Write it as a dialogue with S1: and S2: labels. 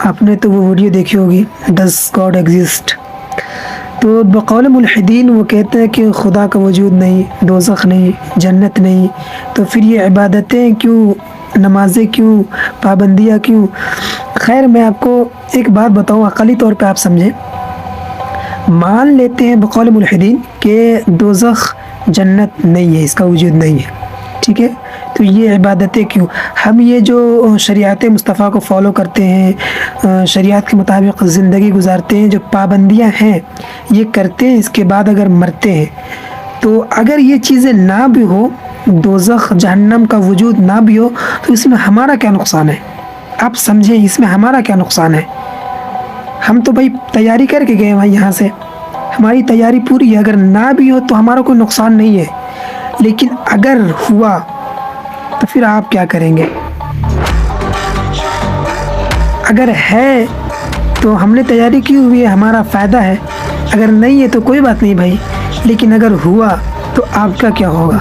S1: आपने तो वो वीडियो देखी होगी, डज गॉड एग्जिस्ट। तो बक़ौल मुल्हिदीन वो कहते हैं कि खुदा का वजूद नहीं, दोज़ख नहीं, जन्नत नहीं, तो फिर ये इबादतें क्यों, नमाज़ें क्यों, पाबंदियाँ क्यों। खैर मैं आपको एक बात बताऊँ, अक़ली तौर पे आप समझें। मान लेते हैं बक़ौल मुल्हिदीन कि दोज़ख जन्नत नहीं है, इसका वजूद नहीं है, ठीक है, तो ये इबादतें क्यों। हम ये जो शरीयत मुस्तफ़ा को फॉलो करते हैं, शरीयत के मुताबिक ज़िंदगी गुजारते हैं, जो पाबंदियाँ हैं ये करते हैं, इसके बाद अगर मरते हैं तो अगर ये चीज़ें ना भी हो, दोज़ख जहन्नम का वजूद ना भी हो, तो इसमें हमारा क्या नुकसान है। आप समझें, इसमें हमारा क्या नुकसान है। हम तो भाई तैयारी करके गए भाई, यहाँ से हमारी तैयारी पूरी है, अगर ना भी हो तो हमारा कोई नुकसान नहीं है। लेकिन अगर हुआ तो फिर आप क्या करेंगे। अगर है तो हमने तैयारी की हुई है, हमारा फ़ायदा है, अगर नहीं है तो कोई बात नहीं भाई, लेकिन अगर हुआ तो आपका क्या होगा।